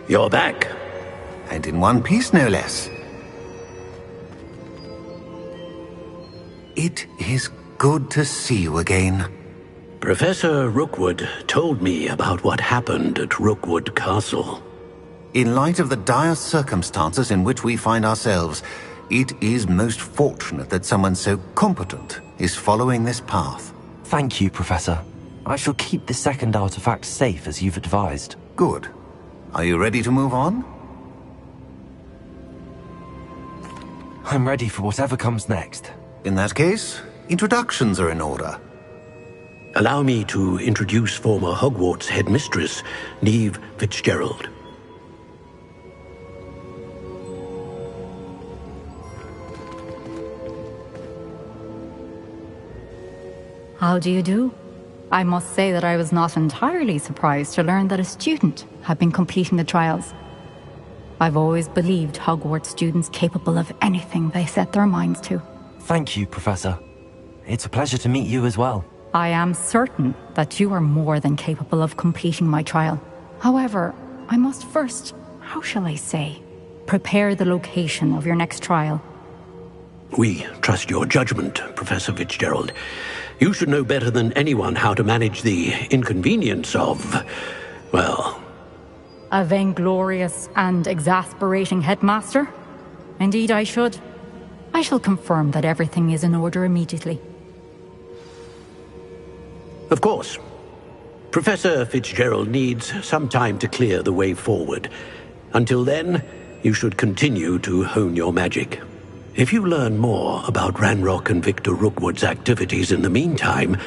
You're back. And in one piece, no less. It is good to see you again. Professor Rookwood told me about what happened at Rookwood Castle. In light of the dire circumstances in which we find ourselves, it is most fortunate that someone so competent is following this path. Thank you, Professor. I shall keep the second artifact safe as you've advised. Good. Are you ready to move on? I'm ready for whatever comes next. In that case, introductions are in order. Allow me to introduce former Hogwarts headmistress, Neve Fitzgerald. How do you do? I must say that I was not entirely surprised to learn that a student had been completing the trials. I've always believed Hogwarts students capable of anything they set their minds to. Thank you, Professor. It's a pleasure to meet you as well. I am certain that you are more than capable of completing my trial. However, I must first, how shall I say, prepare the location of your next trial. We trust your judgment, Professor Fitzgerald. You should know better than anyone how to manage the inconvenience of, well... A vainglorious and exasperating headmaster? Indeed I should. I shall confirm that everything is in order immediately. Of course. Professor Fitzgerald needs some time to clear the way forward. Until then, you should continue to hone your magic. If you learn more about Ranrock and Victor Rookwood's activities in the meantime,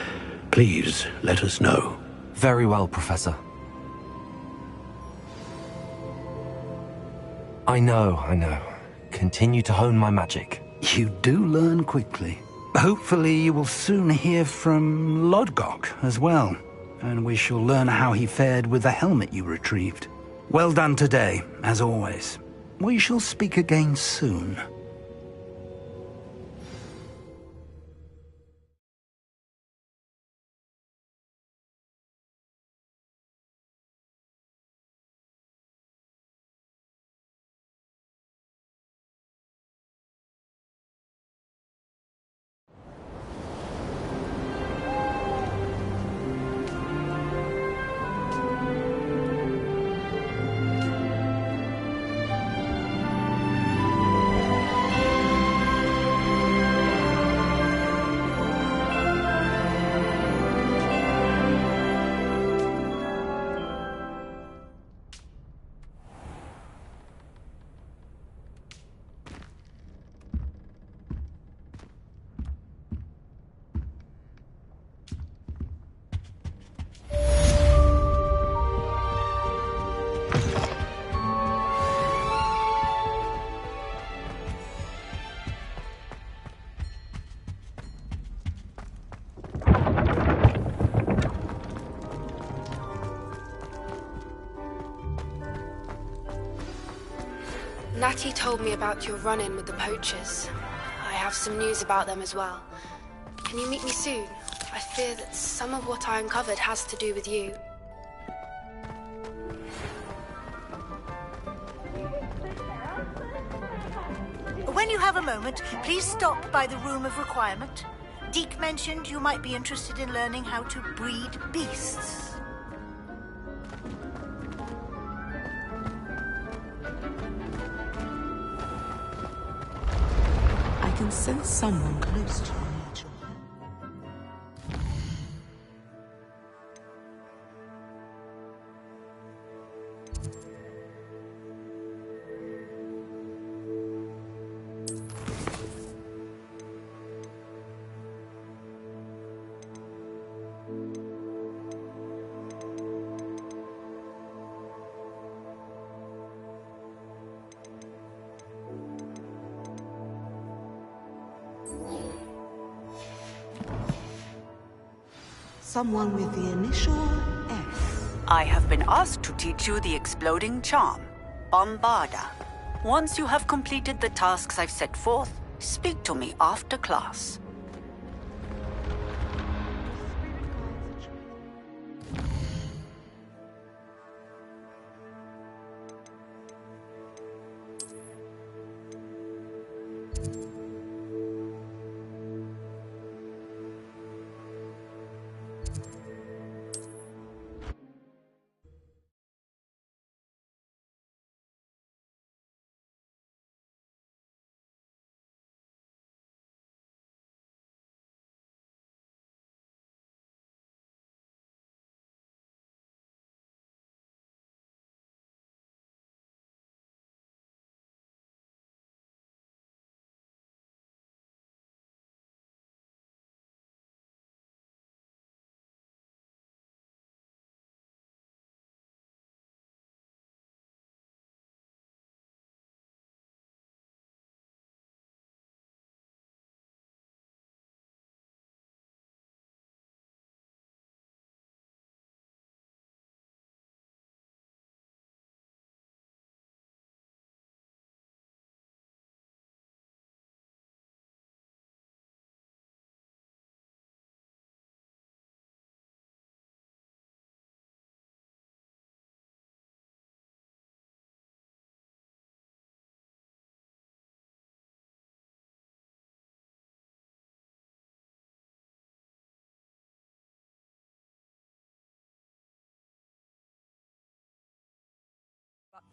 please let us know. Very well, Professor. I know. Continue to hone my magic. You do learn quickly. Hopefully you will soon hear from Lodgok as well, and we shall learn how he fared with the helmet you retrieved. Well done today, as always. We shall speak again soon. Natty told me about your run-in with the poachers. I have some news about them as well. Can you meet me soon? I fear that some of what I uncovered has to do with you. When you have a moment, please stop by the Room of Requirement. Deke mentioned you might be interested in learning how to breed beasts. I can sense someone close to me. Someone with the initial F. I have been asked to teach you the exploding charm, Bombarda. Once you have completed the tasks I've set forth, speak to me after class.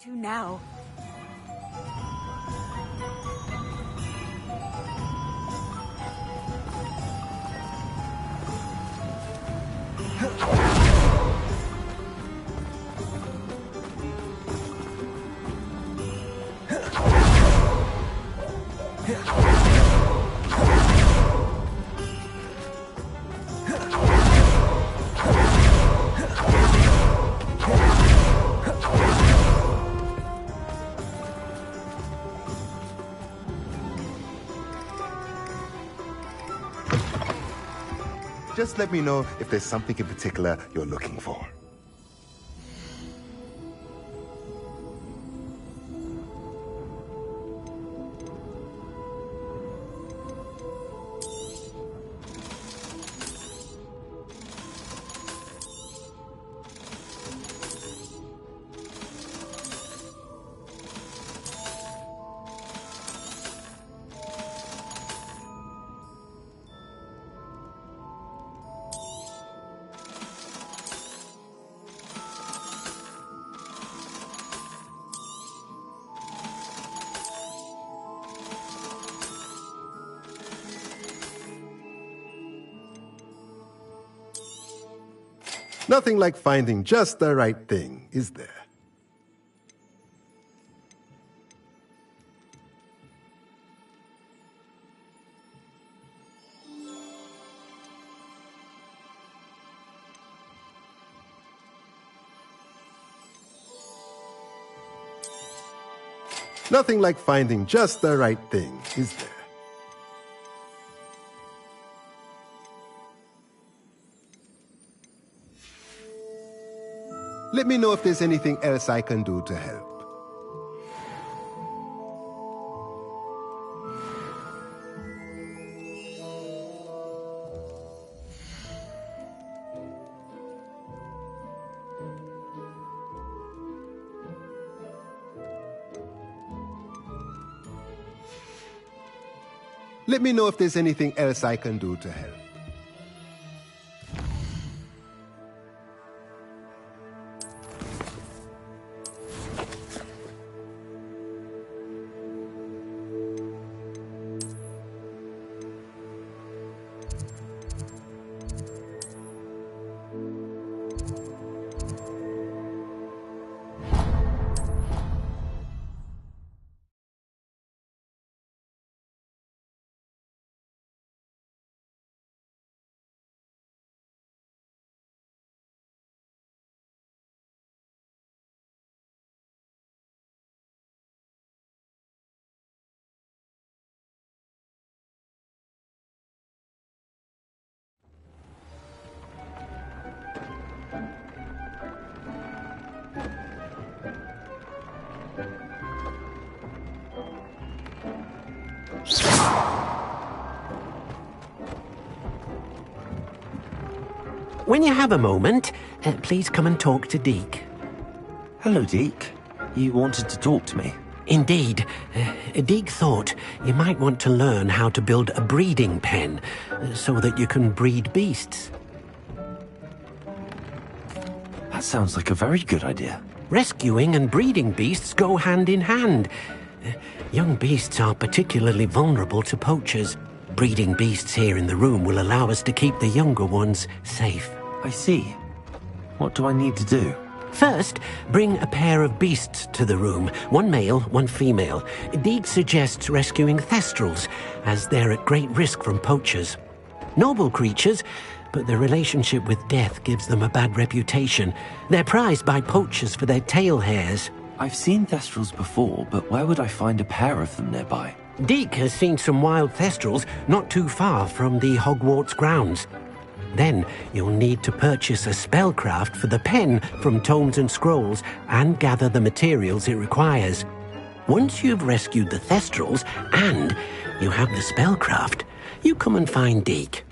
To now. Just let me know if there's something in particular you're looking for. Nothing like finding just the right thing, is there? Nothing like finding just the right thing, is there? Let me know if there's anything else I can do to help. Let me know if there's anything else I can do to help. When you have a moment, please come and talk to Deke. Hello, Deke. You wanted to talk to me? Indeed. Deke thought you might want to learn how to build a breeding pen so that you can breed beasts. That sounds like a very good idea. Rescuing and breeding beasts go hand in hand. Young beasts are particularly vulnerable to poachers. Breeding beasts here in the room will allow us to keep the younger ones safe. I see. What do I need to do? First, bring a pair of beasts to the room. One male, one female. Deke suggests rescuing thestrals, as they're at great risk from poachers. Noble creatures, but their relationship with death gives them a bad reputation. They're prized by poachers for their tail hairs. I've seen thestrals before, but where would I find a pair of them nearby? Deke has seen some wild thestrals not too far from the Hogwarts grounds. Then you'll need to purchase a spellcraft for the pen from Tomes and Scrolls and gather the materials it requires. Once you've rescued the thestrals and you have the spellcraft, you come and find Deke.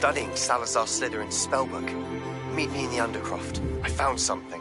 studying Salazar Slytherin's spellbook. Meet me in the Undercroft. I found something.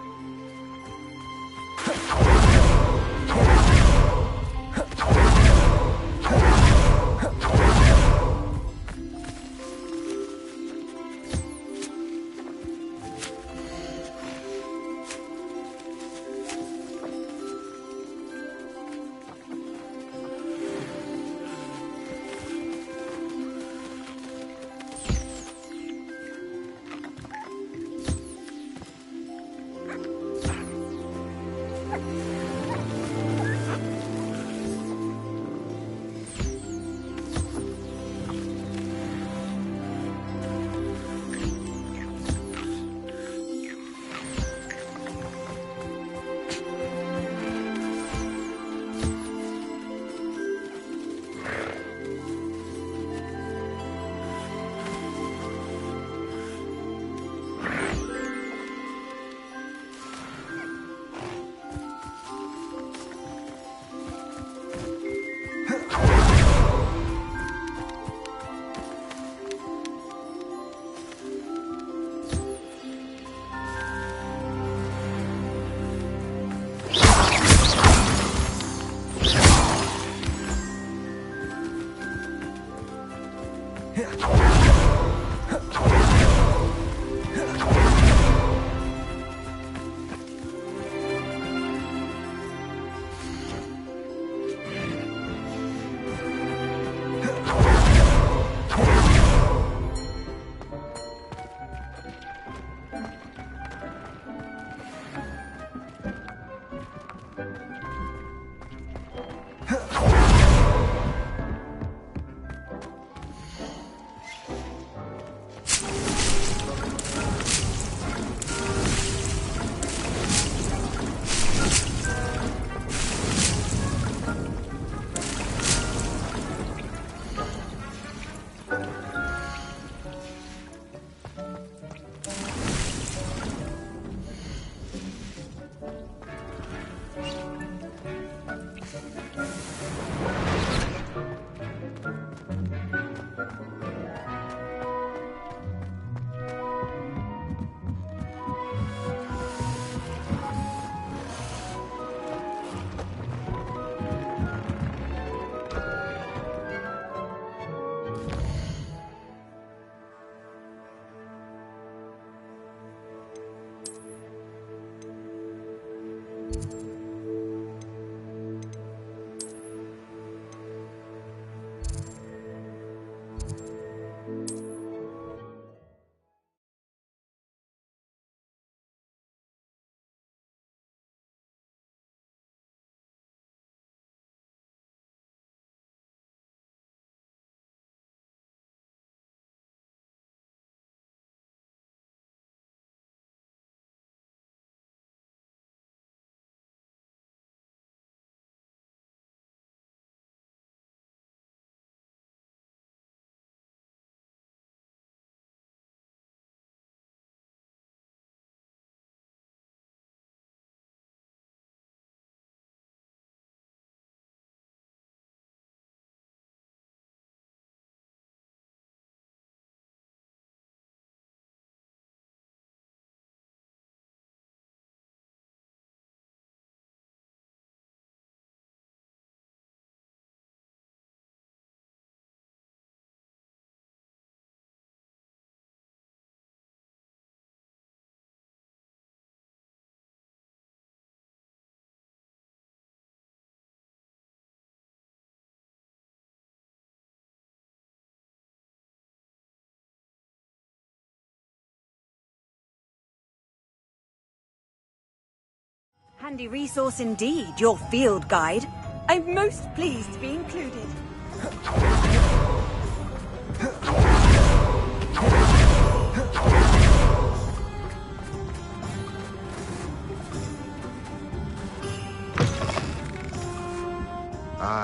Handy resource indeed, your field guide. I'm most pleased to be included.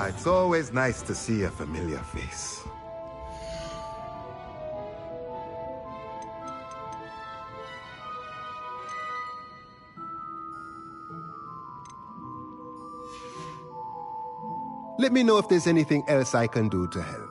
It's always nice to see a familiar face. Let me know if there's anything else I can do to help.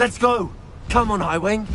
Let's go! Come on, Highwing!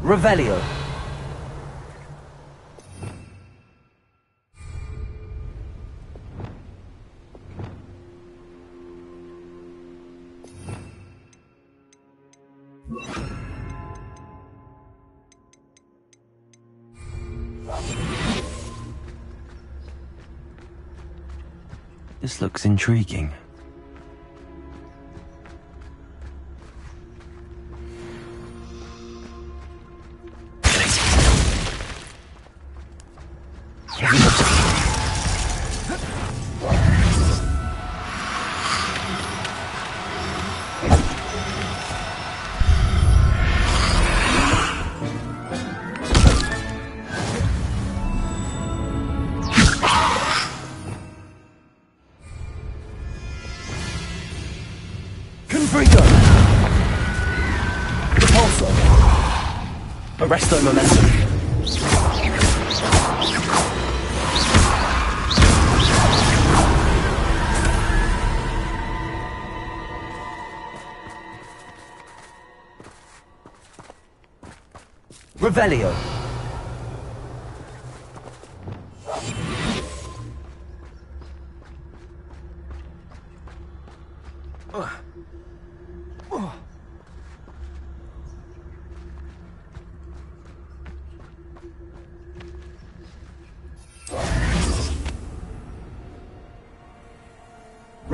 Revelio. This looks intriguing. Arresto momentum. Revelio.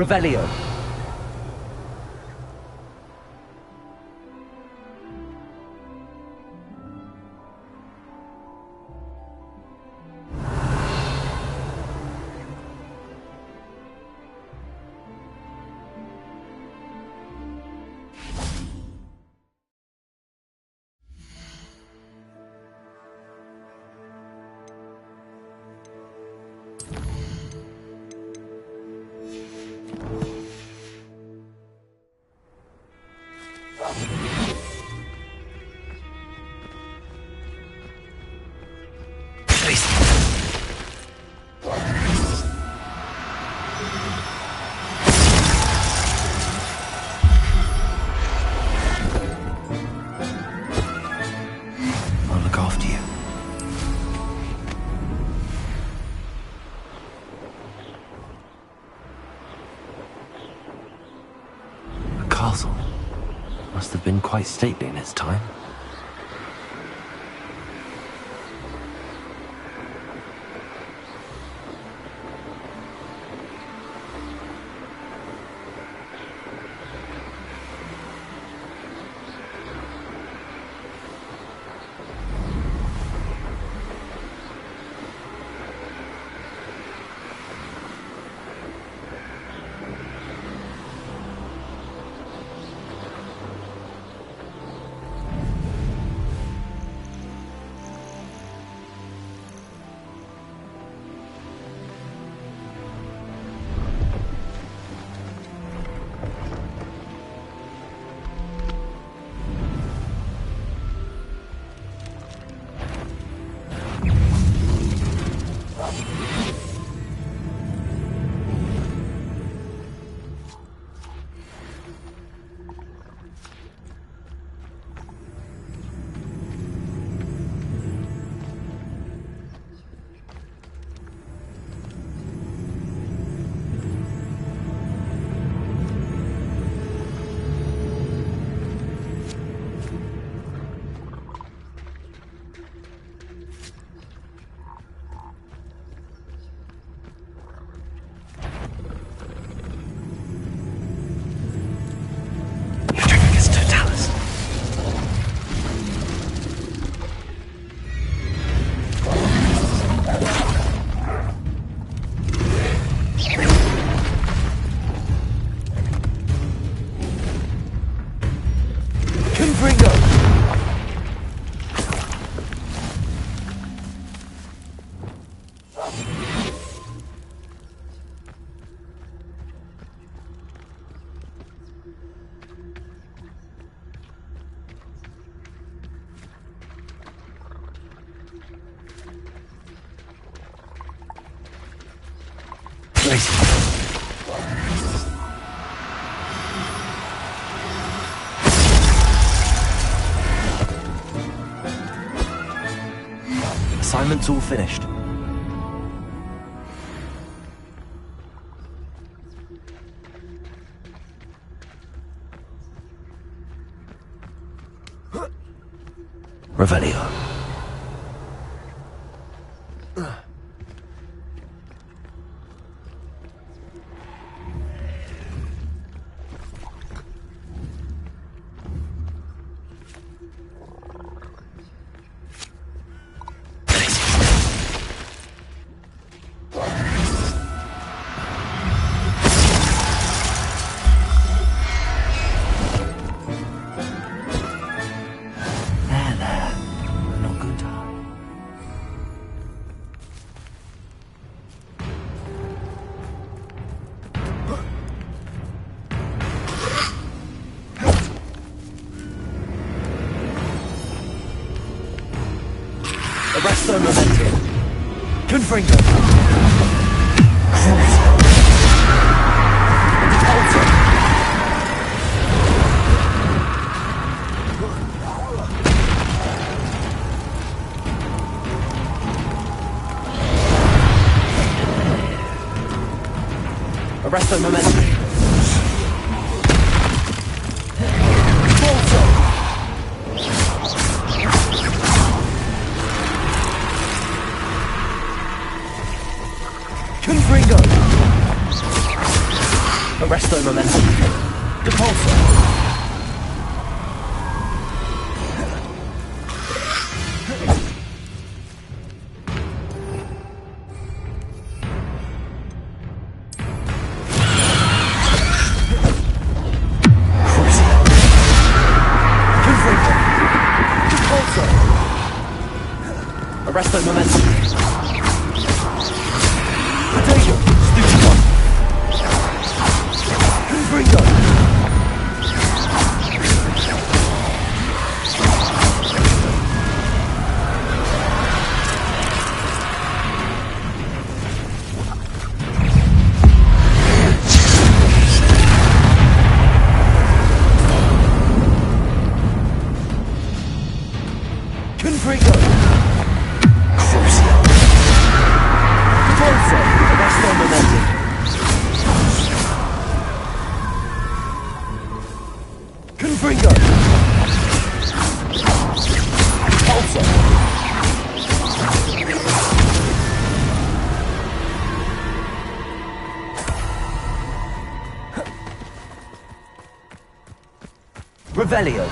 Revelio. Must have been quite stately in its time. assignment's all finished. Revelio. Arresto momentum. Confringo. Alter. Arresto momentum. Confringo. Arresto momentum. Depulso. Confringo. Depulso. Arresto momentum. Potato! Stupid one! Confringo! Confringo! Crucio! Depulso! Arresto momentum. Confringo! Depulso! Revelio!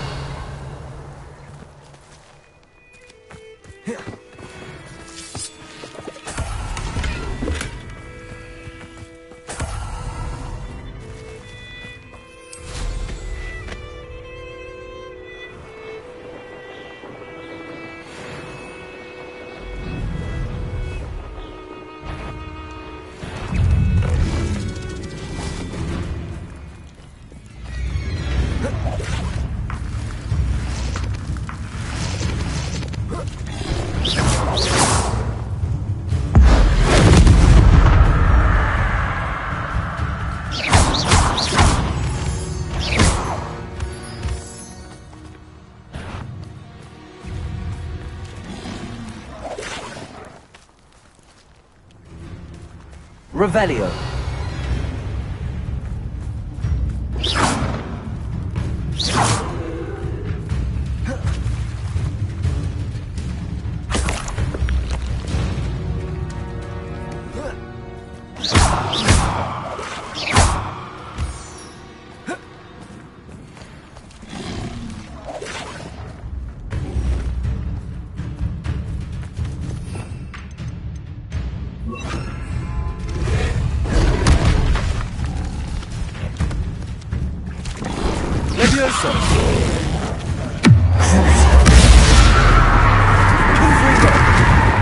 Revelio. Levioso. Confringo.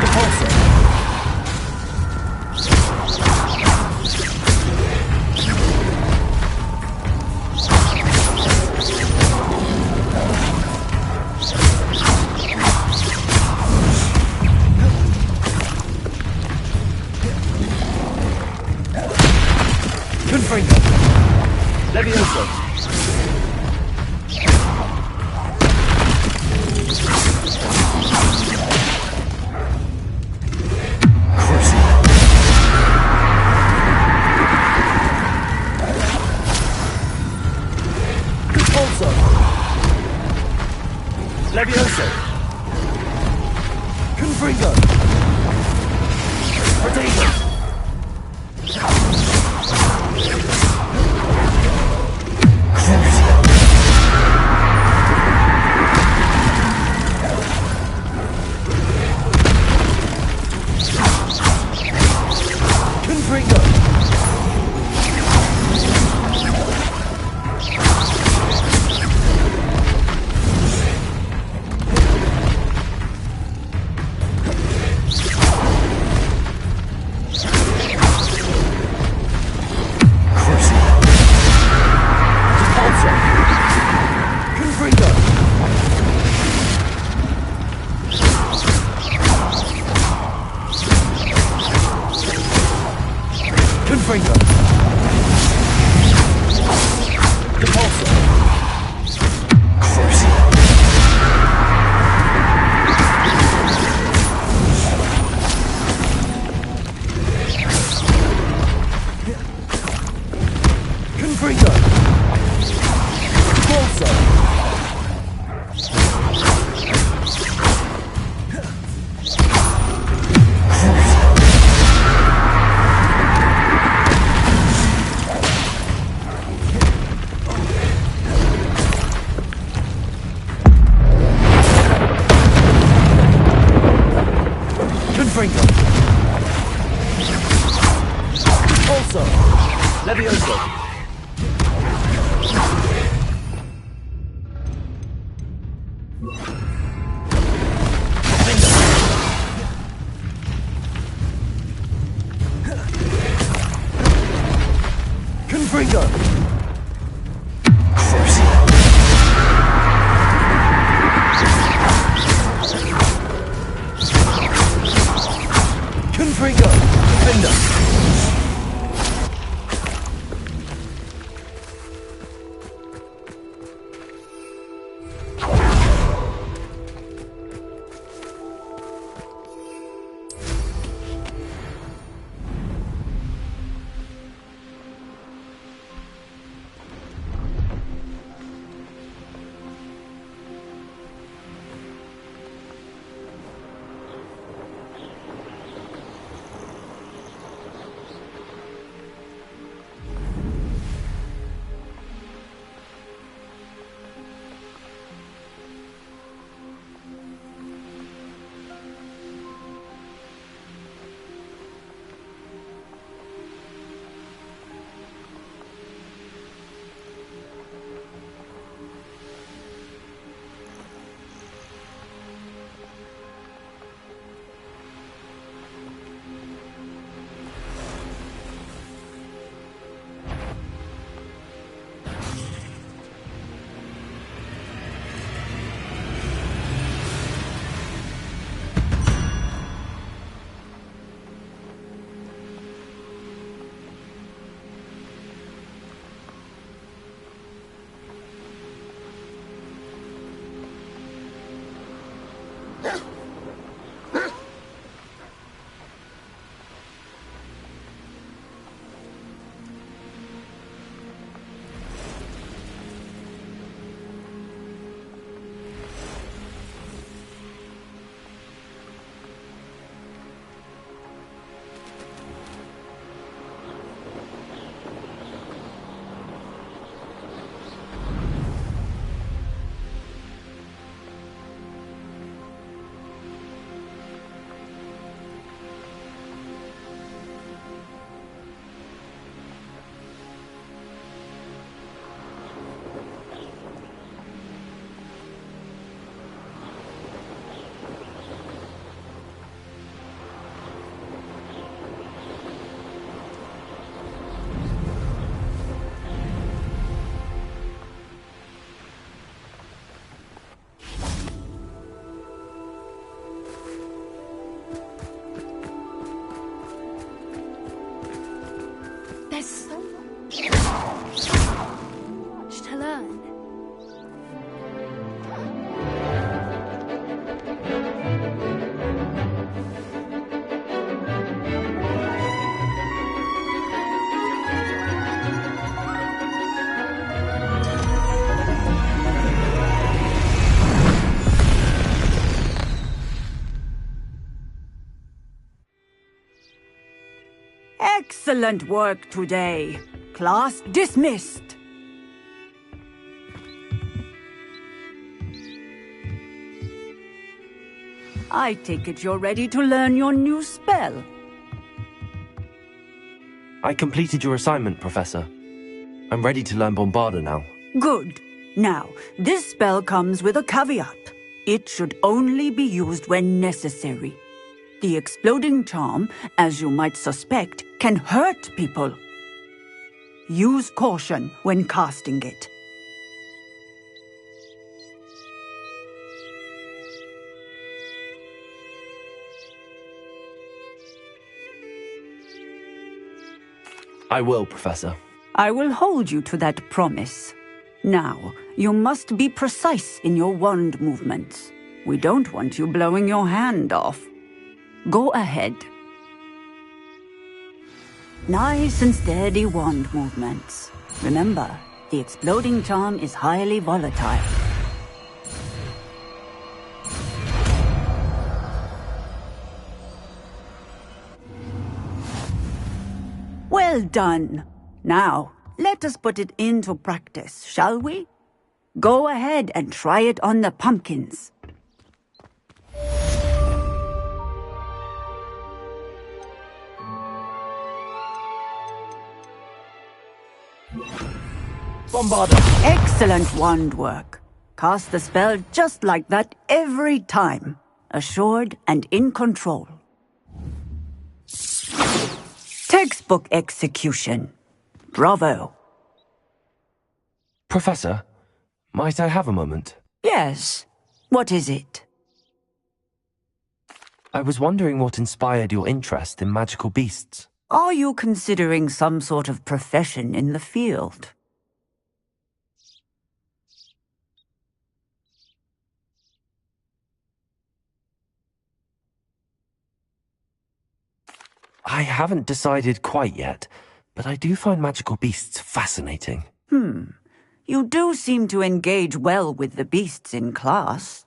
Depulso. Confringo. Levioso. Levioso! Confringo! Potato! Excellent work today. Class dismissed. I take it you're ready to learn your new spell. I completed your assignment, Professor. I'm ready to learn Bombarda now. Good. Now, this spell comes with a caveat. It should only be used when necessary. The exploding charm, as you might suspect, can hurt people. Use caution when casting it. I will, Professor. I will hold you to that promise. Now, you must be precise in your wand movements. We don't want you blowing your hand off. Go ahead. Nice and steady wand movements. Remember, the exploding charm is highly volatile. Well done. Now, let us put it into practice, shall we? Go ahead and try it on the pumpkins. Bombarda! Excellent wand work. Cast the spell just like that every time. Assured and in control. Textbook execution. Bravo. Professor, might I have a moment? Yes. What is it? I was wondering what inspired your interest in magical beasts. Are you considering some sort of profession in the field? I haven't decided quite yet, but I do find magical beasts fascinating. You do seem to engage well with the beasts in class.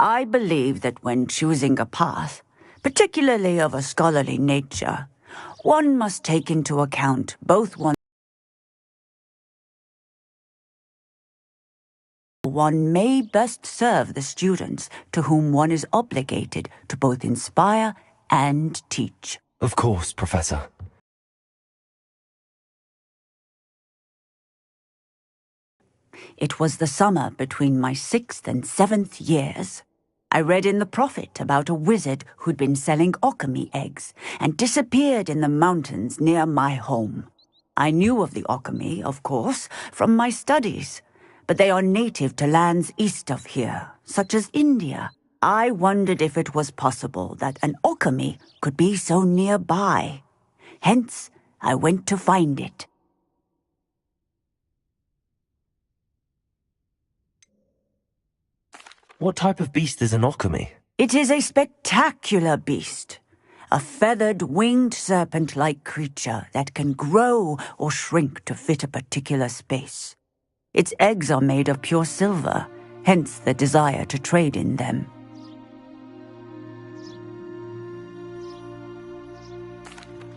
I believe that when choosing a path, particularly of a scholarly nature, one must take into account both one may best serve the students to whom one is obligated to both inspire and teach. Of course, Professor. It was the summer between my 6th and 7th years. I read in the Prophet about a wizard who'd been selling alchemy eggs and disappeared in the mountains near my home. I knew of the alchemy, of course, from my studies, but they are native to lands east of here, such as India. I wondered if it was possible that an alchemy could be so nearby. Hence, I went to find it. What type of beast is an alchemy? It is a spectacular beast. A feathered, winged serpent-like creature that can grow or shrink to fit a particular space. Its eggs are made of pure silver, hence the desire to trade in them.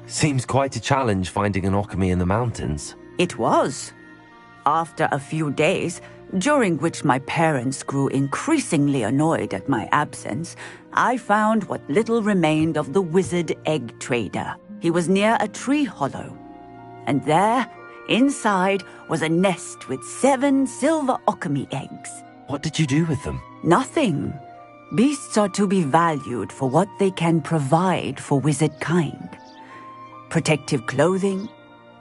Seems quite a challenge finding an alchemy in the mountains. It was. After a few days, during which my parents grew increasingly annoyed at my absence, I found what little remained of the wizard egg trader. He was near a tree hollow. And there, inside, was a nest with 7 silver alchemy eggs. What did you do with them? Nothing. Beasts are to be valued for what they can provide for wizard kind. Protective clothing,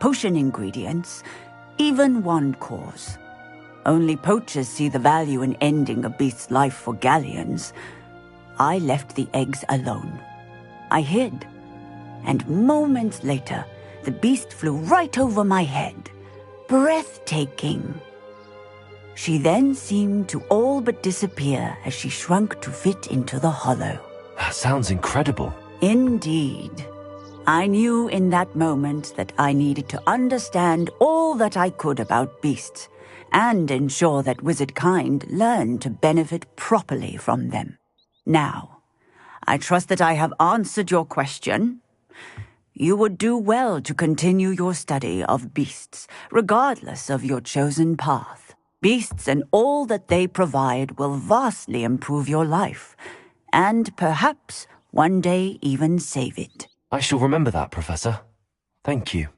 potion ingredients, even wand cores. Only poachers see the value in ending a beast's life for galleons. I left the eggs alone. I hid, and moments later, the beast flew right over my head. Breathtaking. She then seemed to all but disappear as she shrunk to fit into the hollow. That sounds incredible. Indeed. I knew in that moment that I needed to understand all that I could about beasts and ensure that wizard kind learned to benefit properly from them. Now, I trust that I have answered your question. You would do well to continue your study of beasts, regardless of your chosen path. Beasts and all that they provide will vastly improve your life, and perhaps one day even save it. I shall remember that, Professor. Thank you.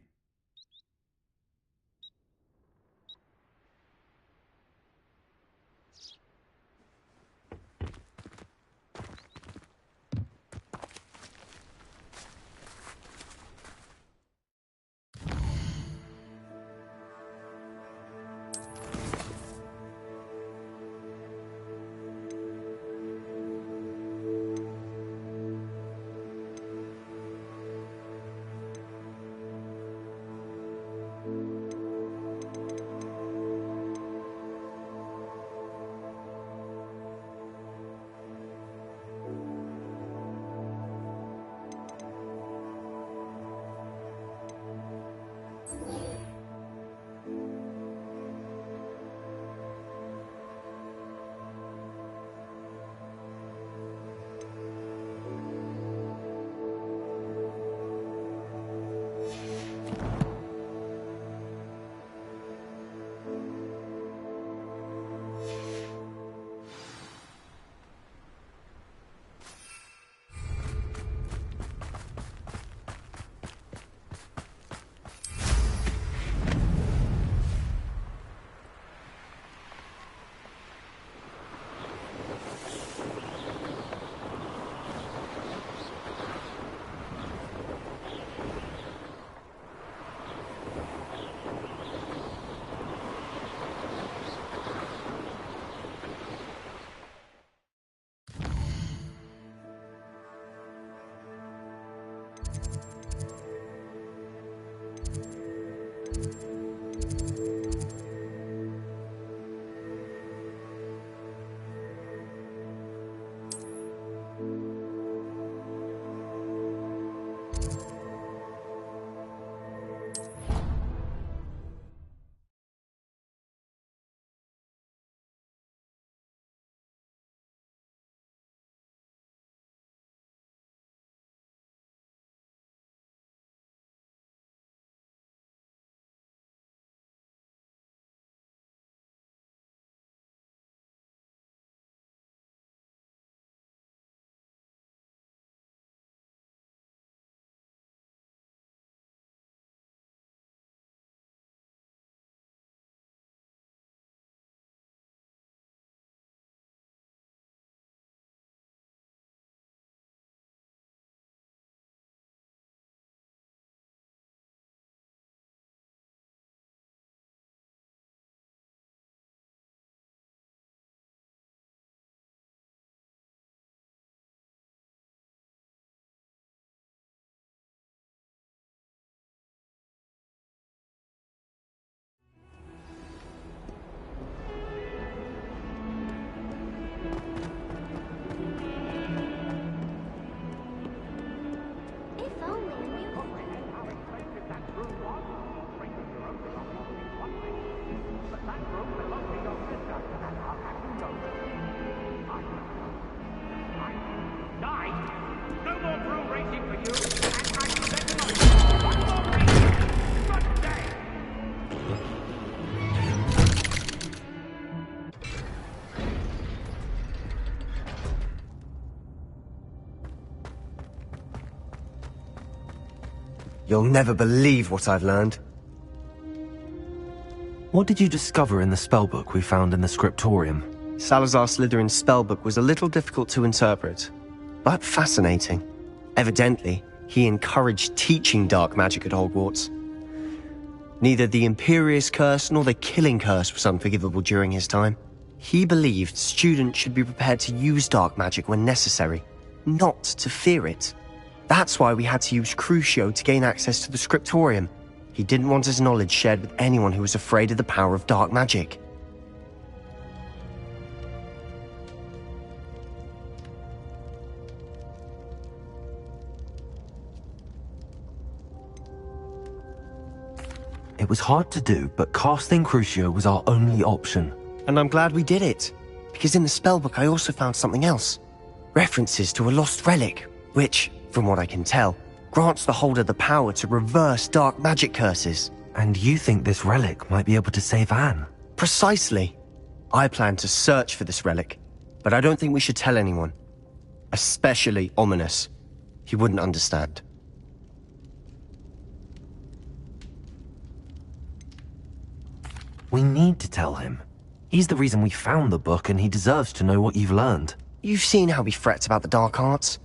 You'll never believe what I've learned. What did you discover in the spellbook we found in the scriptorium? Salazar Slytherin's spellbook was a little difficult to interpret, but fascinating. Evidently, he encouraged teaching dark magic at Hogwarts. Neither the Imperious Curse nor the Killing Curse was unforgivable during his time. He believed students should be prepared to use dark magic when necessary, not to fear it. That's why we had to use Crucio to gain access to the scriptorium. He didn't want his knowledge shared with anyone who was afraid of the power of dark magic. It was hard to do, but casting Crucio was our only option. And I'm glad we did it, because in the spellbook I also found something else. References to a lost relic, which, from what I can tell, grants the holder the power to reverse dark magic curses. And you think this relic might be able to save Anne? Precisely. I plan to search for this relic, but I don't think we should tell anyone. Especially Ominous. He wouldn't understand. We need to tell him. He's the reason we found the book, and he deserves to know what you've learned. You've seen how he frets about the dark arts.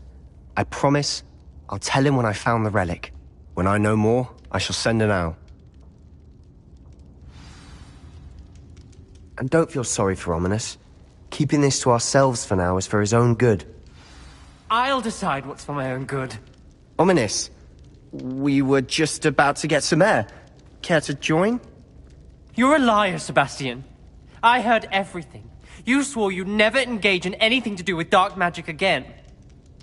I promise I'll tell him when I found the relic. When I know more, I shall send an owl. And don't feel sorry for Ominous. Keeping this to ourselves for now is for his own good. I'll decide what's for my own good. Ominous, we were just about to get some air. Care to join? You're a liar, Sebastian. I heard everything. You swore you'd never engage in anything to do with dark magic again.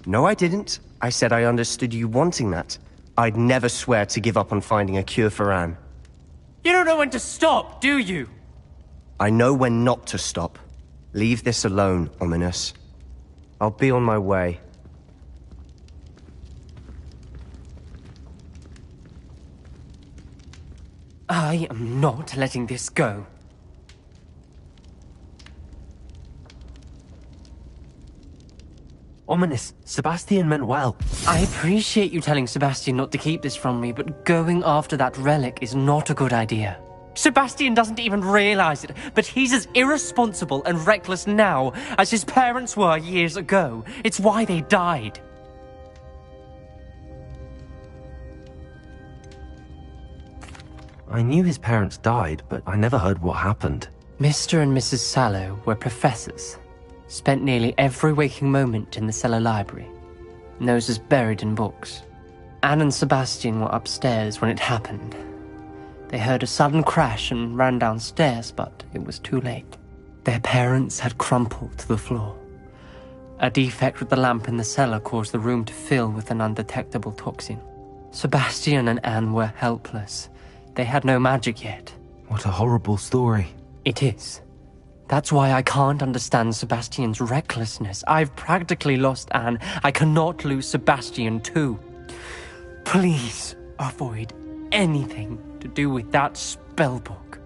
No, I didn't. I said I understood you wanting that. I'd never swear to give up on finding a cure for Anne. You don't know when to stop, do you? I know when not to stop. Leave this alone, Ominous. I'll be on my way. I am not letting this go. Ominous, Sebastian meant well. I appreciate you telling Sebastian not to keep this from me, but going after that relic is not a good idea. Sebastian doesn't even realize it, but he's as irresponsible and reckless now as his parents were years ago. It's why they died. I knew his parents died, but I never heard what happened. Mr. and Mrs. Sallow were professors. Spent nearly every waking moment in the cellar library. Noses buried in books. Anne and Sebastian were upstairs when it happened. They heard a sudden crash and ran downstairs, but it was too late. Their parents had crumpled to the floor. A defect with the lamp in the cellar caused the room to fill with an undetectable toxin. Sebastian and Anne were helpless. They had no magic yet. What a horrible story. It is. That's why I can't understand Sebastian's recklessness. I've practically lost Anne. I cannot lose Sebastian too. Please avoid anything to do with that spellbook.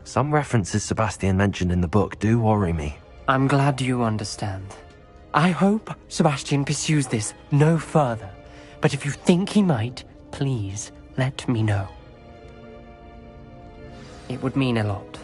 Some references Sebastian mentioned in the book do worry me. I'm glad you understand. I hope Sebastian pursues this no further, but if you think he might, please let me know. It would mean a lot.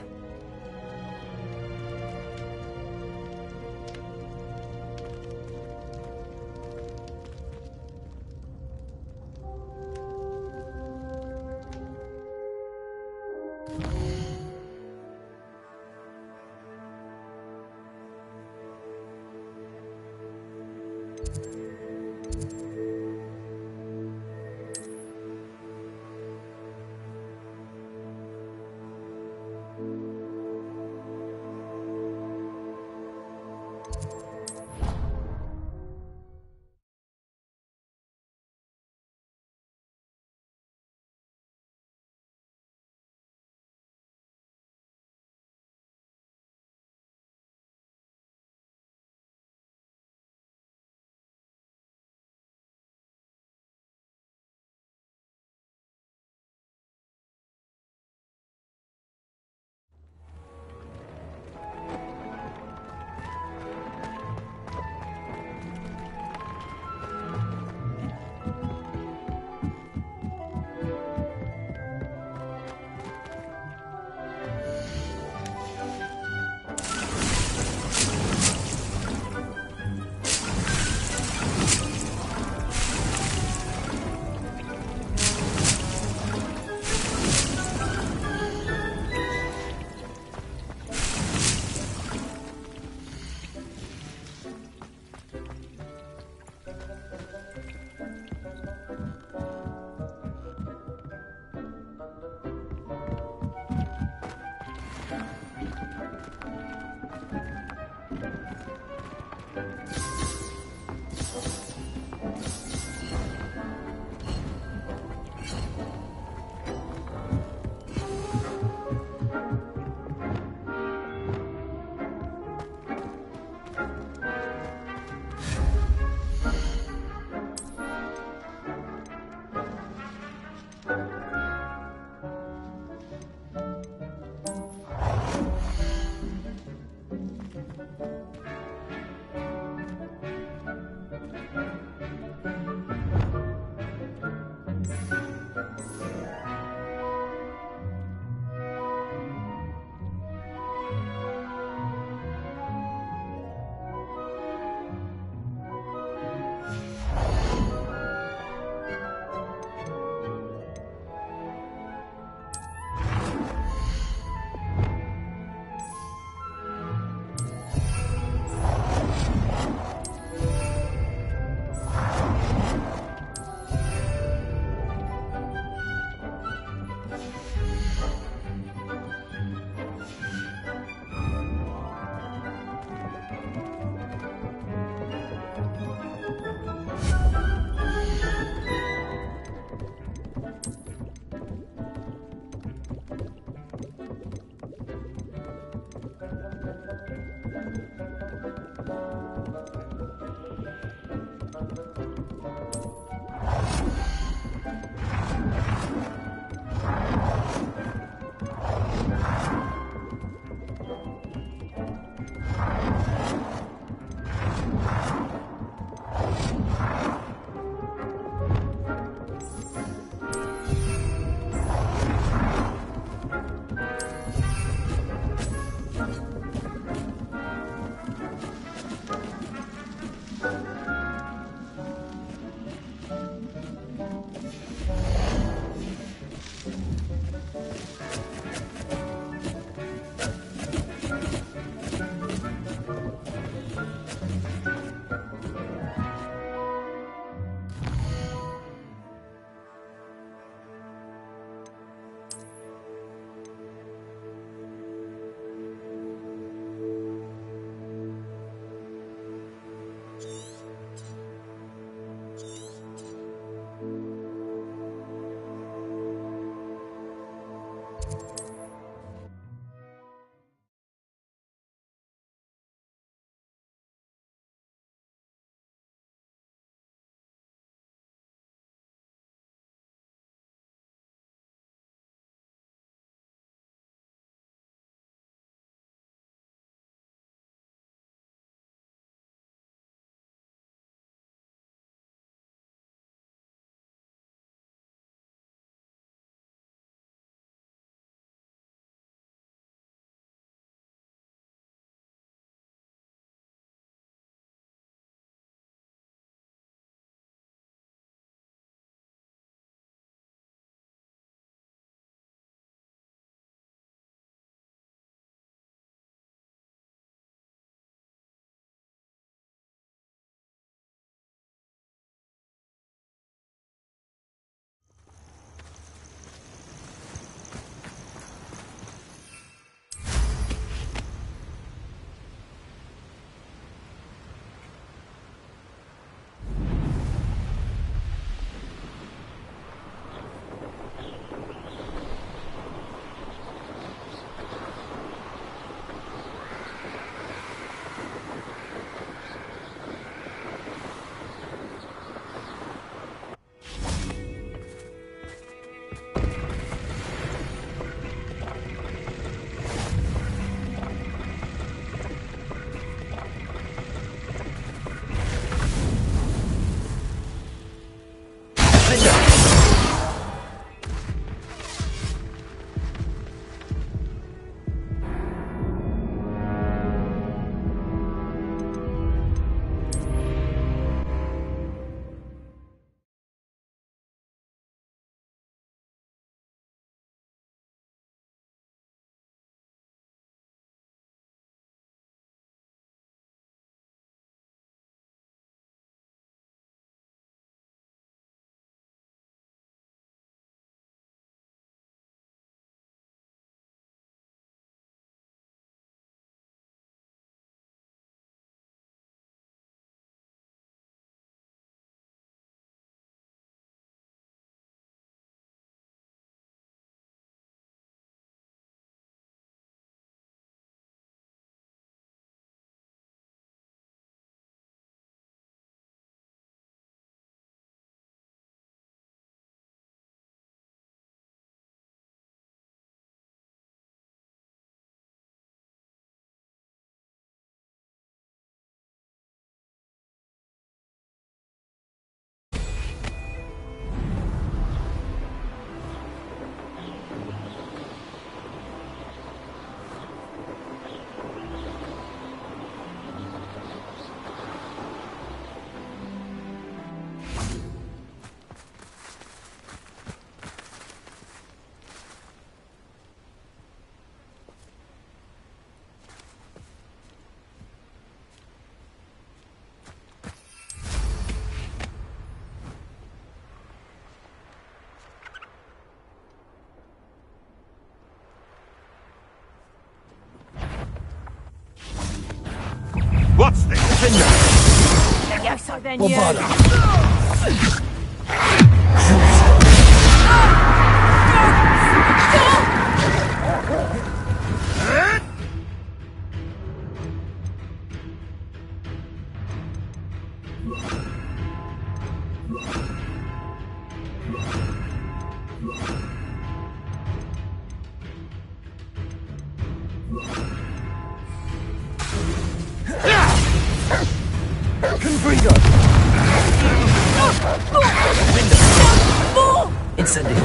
Incendio.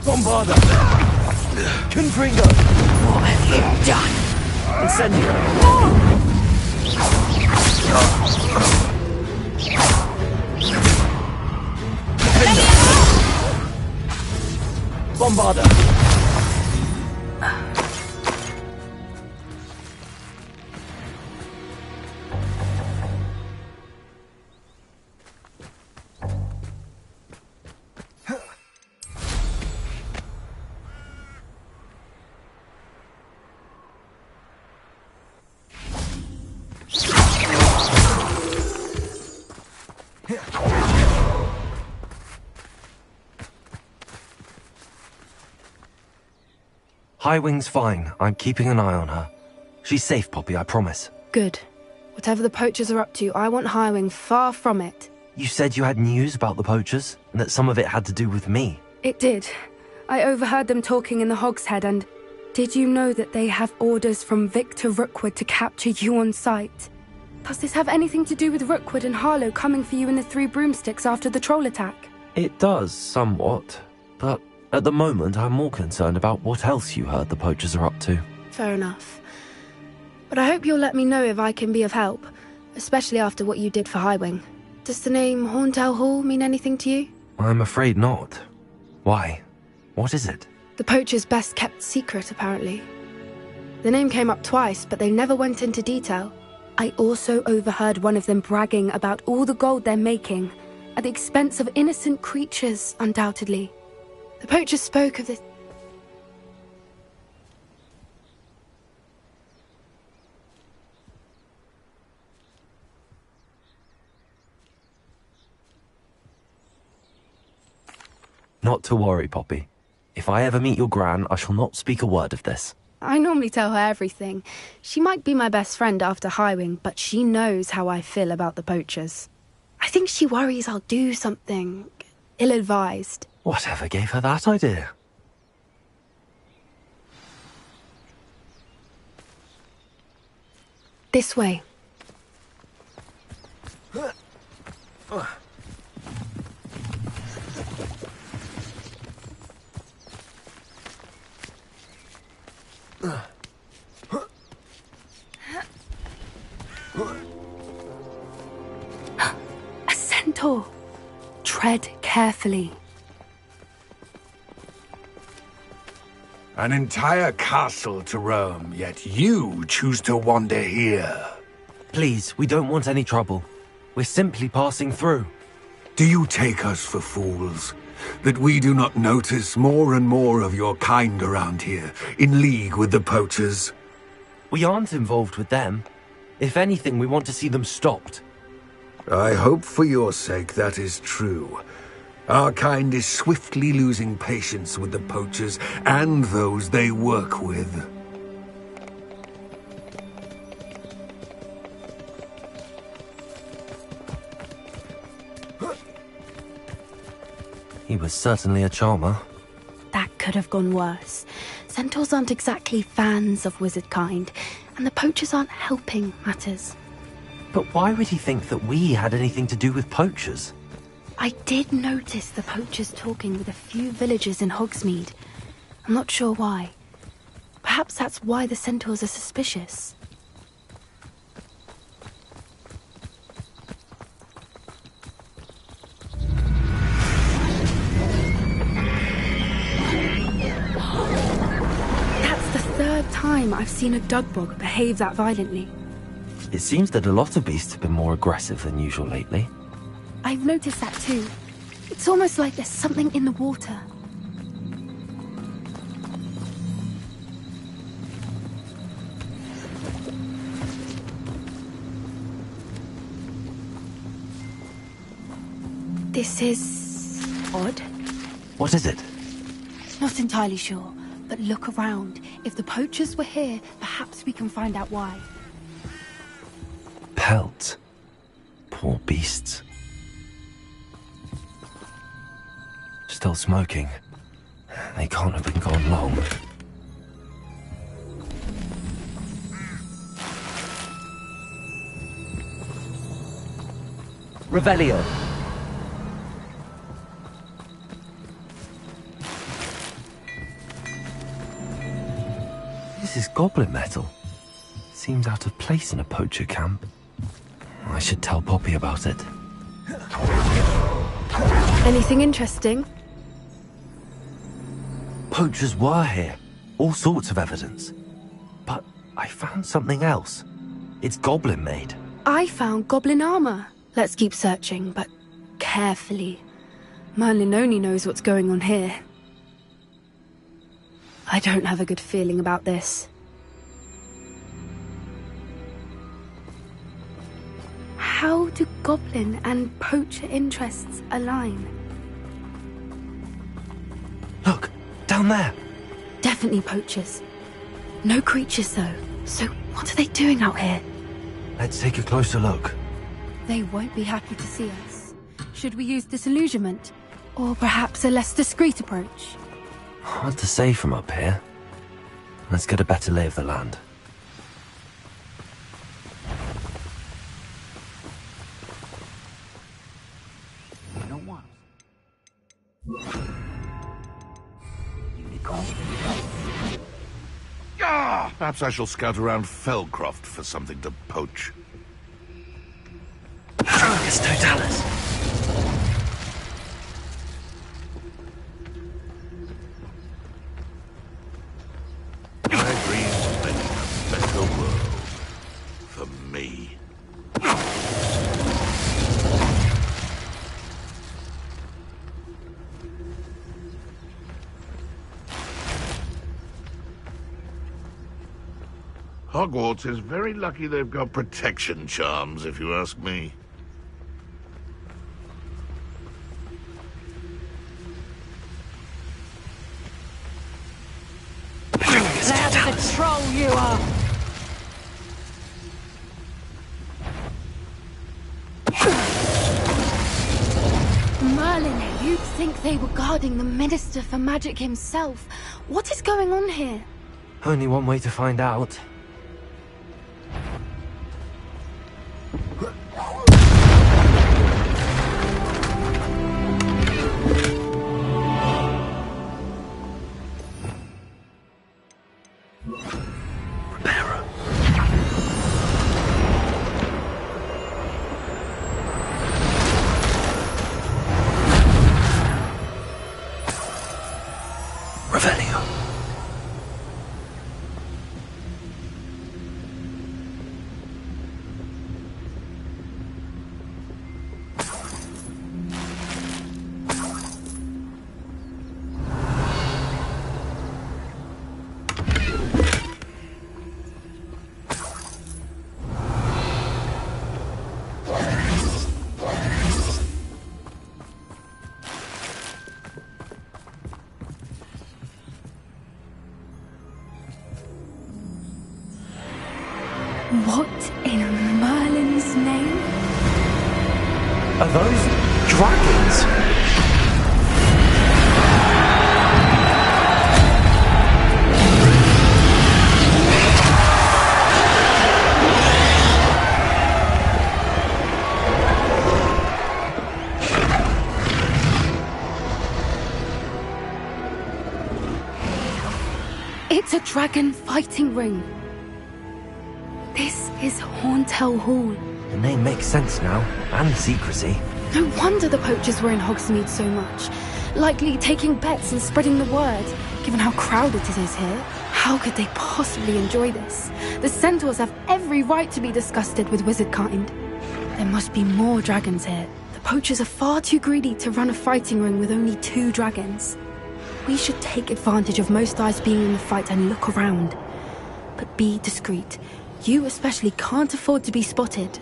Bombarda. Confringo. What have you done? Incendio. Bombarda. Highwing's fine. I'm keeping an eye on her. She's safe, Poppy, I promise. Good. Whatever the poachers are up to, I want Highwing far from it. You said you had news about the poachers, and that some of it had to do with me. It did. I overheard them talking in the Hogshead, and did you know that they have orders from Victor Rookwood to capture you on sight? Does this have anything to do with Rookwood and Harlow coming for you in the Three Broomsticks after the troll attack? It does, somewhat. But at the moment, I'm more concerned about what else you heard the poachers are up to. Fair enough. But I hope you'll let me know if I can be of help, especially after what you did for Highwing. Does the name Horntail Hall mean anything to you? I'm afraid not. Why? What is it? The poachers' best kept secret, apparently. The name came up twice, but they never went into detail. I also overheard one of them bragging about all the gold they're making, at the expense of innocent creatures, undoubtedly. The poachers spoke of this... Not to worry, Poppy. If I ever meet your Gran, I shall not speak a word of this. I normally tell her everything. She might be my best friend after Highwing, but she knows how I feel about the poachers. I think she worries I'll do something ill-advised. Whatever gave her that idea? This way. A centaur. Tread carefully. An entire castle to roam, yet you choose to wander here. Please, we don't want any trouble. We're simply passing through. Do you take us for fools? That we do not notice more and more of your kind around here, in league with the poachers? We aren't involved with them. If anything, we want to see them stopped. I hope for your sake that is true. Our kind is swiftly losing patience with the poachers and those they work with. He was certainly a charmer. That could have gone worse. Centaurs aren't exactly fans of wizard kind, and the poachers aren't helping matters. But why would he think that we had anything to do with poachers? I did notice the poachers talking with a few villagers in Hogsmeade. I'm not sure why. Perhaps that's why the centaurs are suspicious. That's the third time I've seen a Dugbog behave that violently. It seems that a lot of beasts have been more aggressive than usual lately. I've noticed that too. It's almost like there's something in the water. This is odd. What is it? Not entirely sure, but look around. If the poachers were here, perhaps we can find out why. Pelt. Poor beasts. Still smoking. They can't have been gone long. Revelio. This is goblin metal. Seems out of place in a poacher camp. I should tell Poppy about it. Anything interesting? Poachers were here. All sorts of evidence. But I found something else. It's goblin made. I found goblin armor. Let's keep searching, but carefully. Merlin only knows what's going on here. I don't have a good feeling about this. How do goblin and poacher interests align? Look, down there. Definitely poachers. No creatures, though. So what are they doing out here? Let's take a closer look. They won't be happy to see us. Should we use disillusionment? Or perhaps a less discreet approach? Hard to say from up here. Let's get a better lay of the land. You know what? Perhaps I shall scout around Felcroft for something to poach. It's Totalis. My dreams of making a better world for me. Hogwarts is very lucky they've got protection charms, if you ask me. Loud as a troll you are! Merlin, you'd think they were guarding the Minister for Magic himself. What is going on here? Only one way to find out. What in Merlin's name? Are those dragons? It's a dragon fighting ring. This is Horntail Hall. The name makes sense now, and the secrecy. No wonder the poachers were in Hogsmeade so much. Likely taking bets and spreading the word, given how crowded it is here. How could they possibly enjoy this? The centaurs have every right to be disgusted with wizard kind. There must be more dragons here. The poachers are far too greedy to run a fighting ring with only 2 dragons. We should take advantage of most eyes being in the fight and look around. But be discreet. You especially can't afford to be spotted.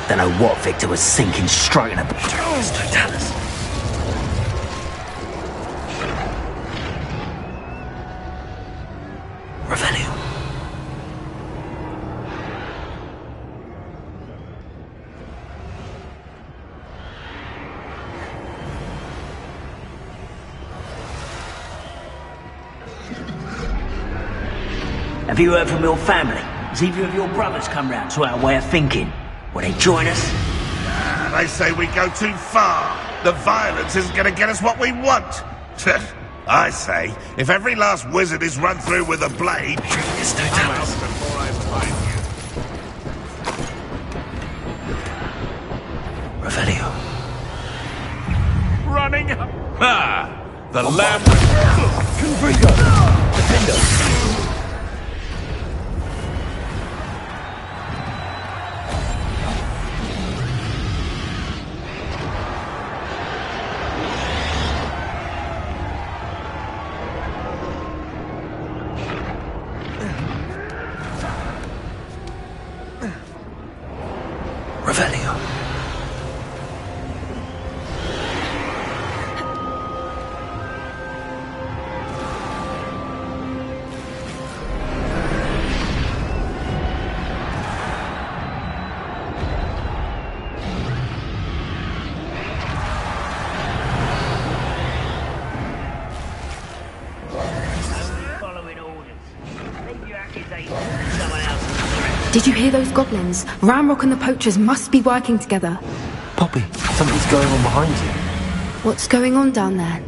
Don't know what Victor was thinking, stroking a Totalus. Revelio. Have you heard from your family? Has either of your brothers come round to our way of thinking? Will they join us? They say we go too far. The violence isn't going to get us what we want. I say, if every last wizard is run through with a blade, I'm out before I find you. Revelio. Running. The lamp. Confringo. Defender. Revelio. Did you hear those goblins? Ramrock and the poachers must be working together. Poppy, something's going on behind you. What's going on down there?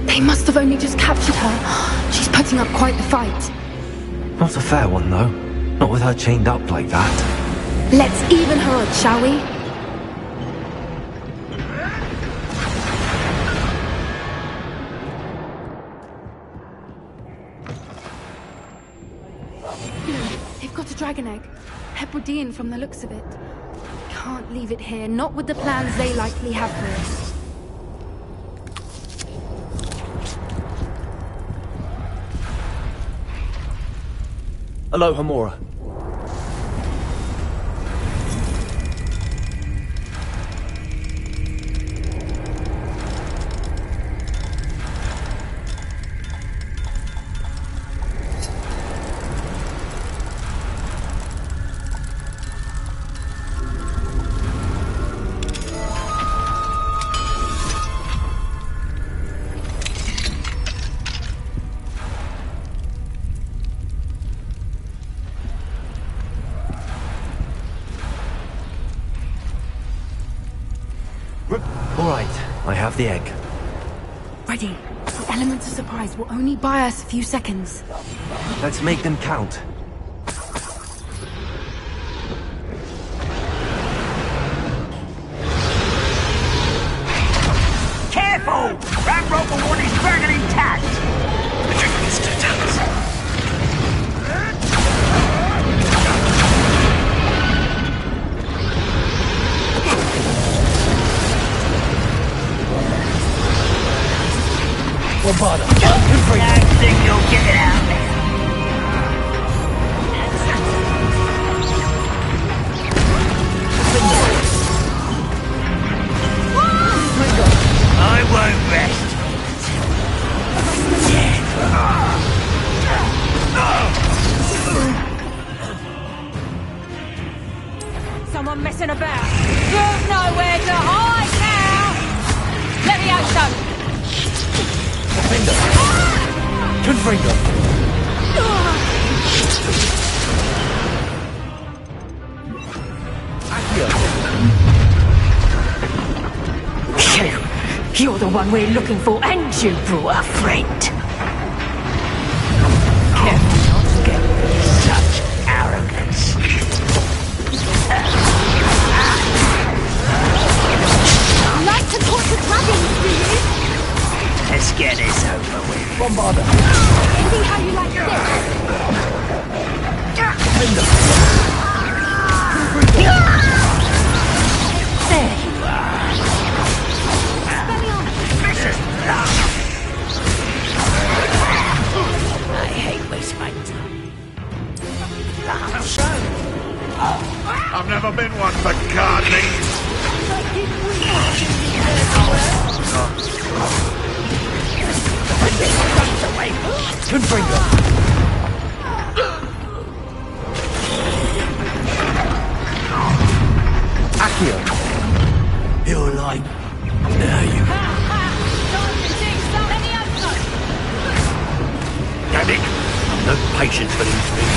They must have only just captured her. She's putting up quite the fight. Not a fair one, though. Not with her chained up like that. Let's even her odds, shall we? They've got a dragon egg. Hebridean from the looks of it. Can't leave it here, not with the plans they likely have for us. Aloha, Mora. All right, I have the egg. Ready. The element of surprise will only buy us a few seconds. Let's make them count. Careful! Ramrock will want his dragon intact! The dragon is Totalus. Bombarda. I think you'll get it out there. I won't rest. Someone messing about. You've nowhere to hide now. Let me out, son. Defender. Confringo. You're the one we're looking for, and you brought a friend. Careful not to get such arrogance. Like to torture dragons, do you? Let's get this over with. Bombarda. See how you like There you are. Vicious love. I've never been one for gardening. Confringo! Accio! You're like... Now you... Damn it! I've no patience for these things.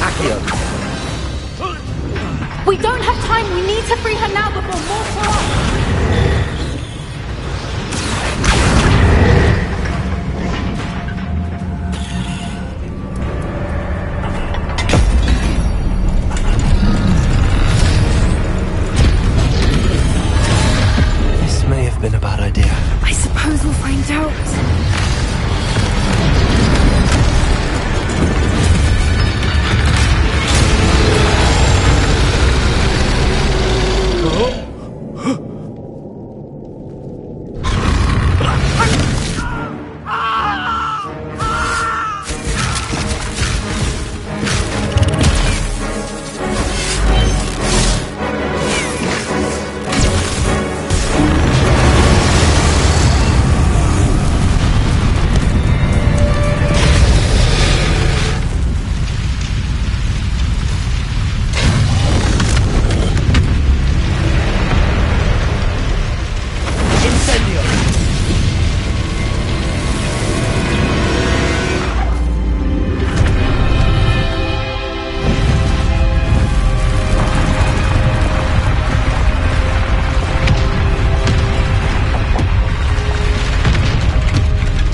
Accio! We don't have time. We need to free her now before more show up. This may have been a bad idea. I suppose we'll find out.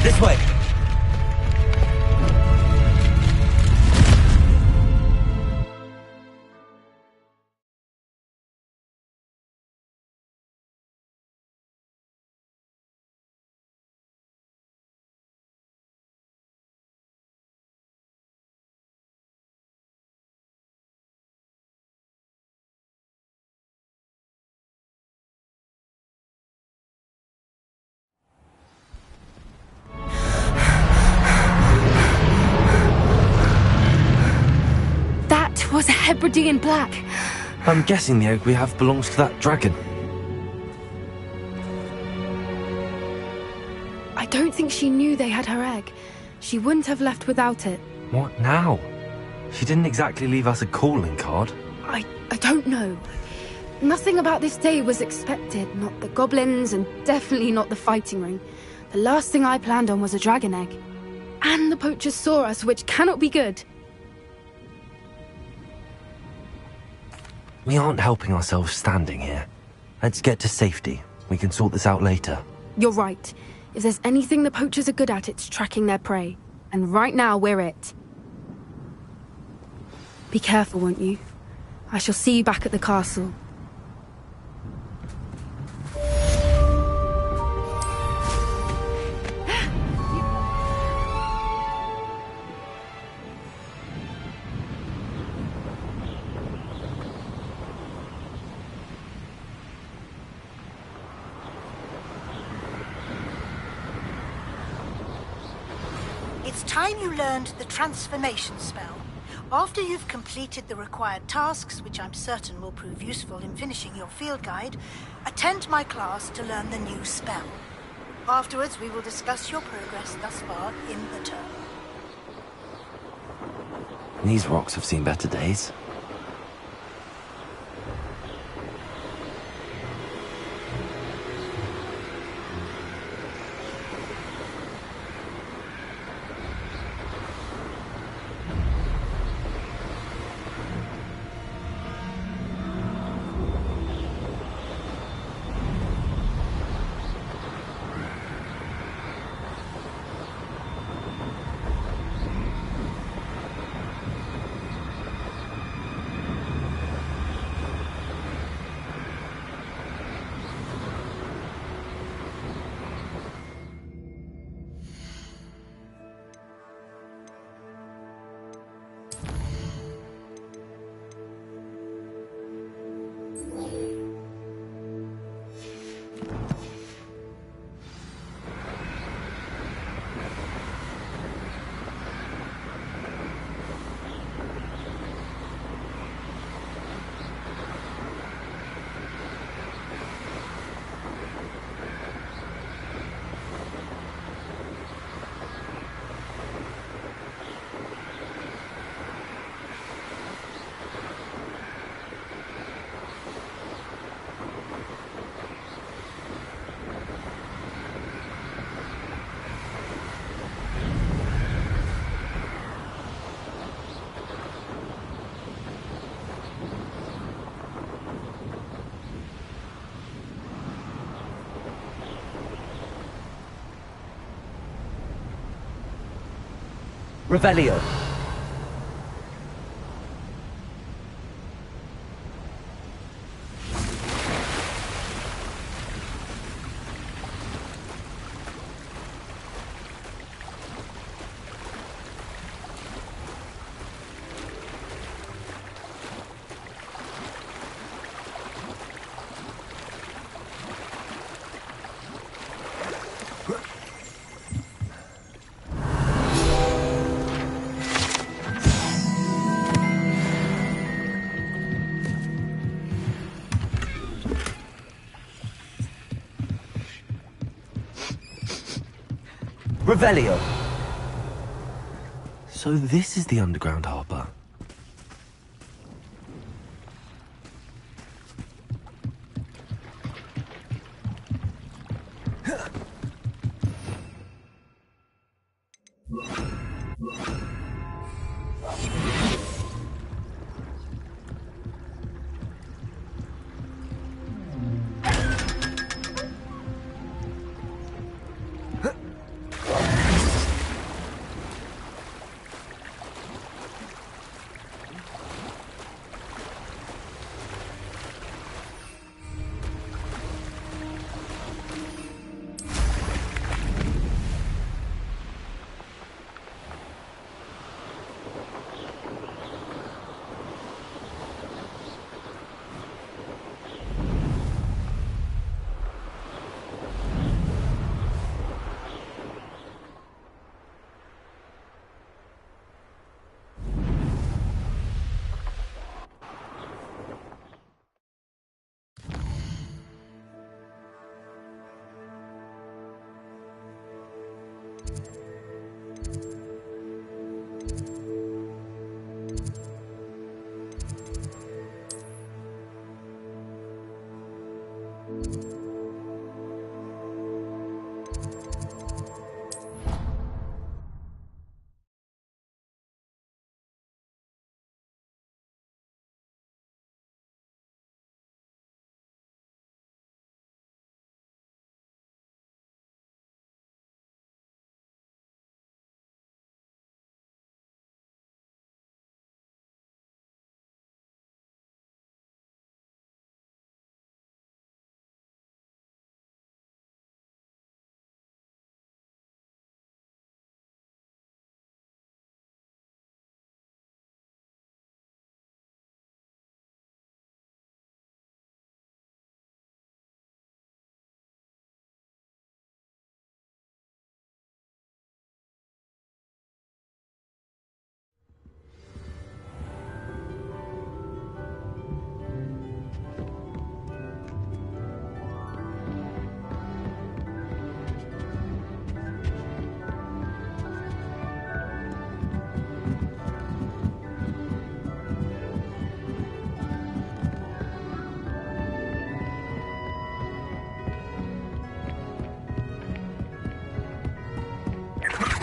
This way! That was a Hebridean black. I'm guessing the egg we have belongs to that dragon. I don't think she knew they had her egg. She wouldn't have left without it. What now? She didn't exactly leave us a calling card. I don't know. Nothing about this day was expected. Not the goblins, and definitely not the fighting ring. The last thing I planned on was a dragon egg. And the poachers saw us, which cannot be good. We aren't helping ourselves standing here. Let's get to safety. We can sort this out later. You're right. If there's anything the poachers are good at, it's tracking their prey. And right now, we're it. Be careful, won't you? I shall see you back at the castle. It's time you learned the transformation spell. After you've completed the required tasks, which I'm certain will prove useful in finishing your field guide, attend my class to learn the new spell. Afterwards, we will discuss your progress thus far in the term. These rocks have seen better days. Revelio. Revelio. So this is the underground harbour.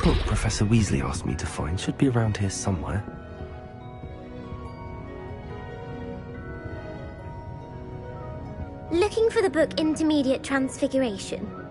Book Professor Weasley asked me to find should be around here somewhere. Looking for the book Intermediate Transfiguration.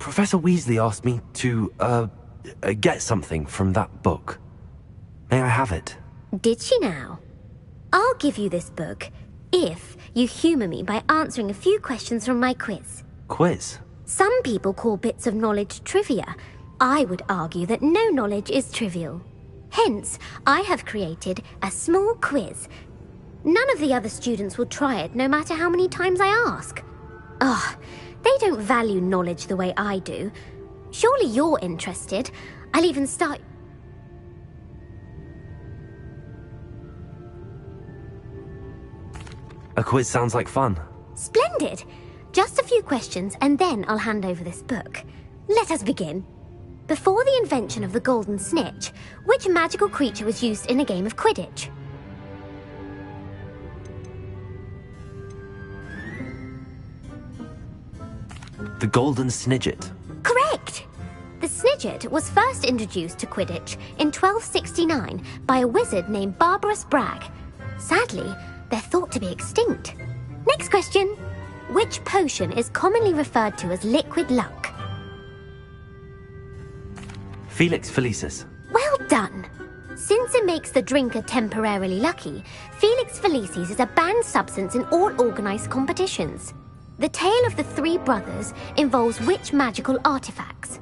Professor Weasley asked me to, get something from that book. May I have it? Did she now? I'll give you this book if you humour me by answering a few questions from my quiz. Quiz? Some people call bits of knowledge trivia. I would argue that no knowledge is trivial. Hence, I have created a small quiz. None of the other students will try it, no matter how many times I ask. Ugh, they don't value knowledge the way I do. Surely you're interested. I'll even start... A quiz sounds like fun. Splendid! Just a few questions, and then I'll hand over this book. Let us begin. Before the invention of the golden snitch, which magical creature was used in a game of Quidditch? The golden snidget. Correct! The snidget was first introduced to Quidditch in 1269 by a wizard named Barbarous Bragg. Sadly, they're thought to be extinct. Next question. Which potion is commonly referred to as liquid luck? Felix Felicis. Well done! Since it makes the drinker temporarily lucky, Felix Felicis is a banned substance in all organised competitions. The tale of the three brothers involves which magical artifacts?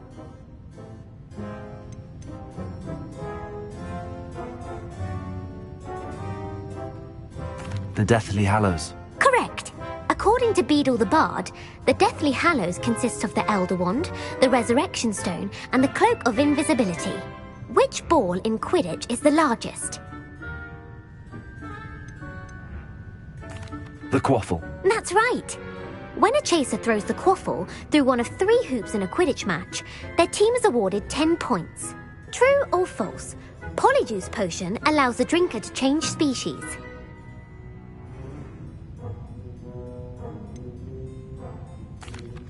The Deathly Hallows. Correct! According to Beedle the Bard, the Deathly Hallows consists of the Elder Wand, the Resurrection Stone, and the Cloak of Invisibility. Which ball in Quidditch is the largest? The Quaffle. That's right! When a chaser throws the quaffle through one of 3 hoops in a Quidditch match, their team is awarded 10 points. True or false? Polyjuice Potion allows the drinker to change species.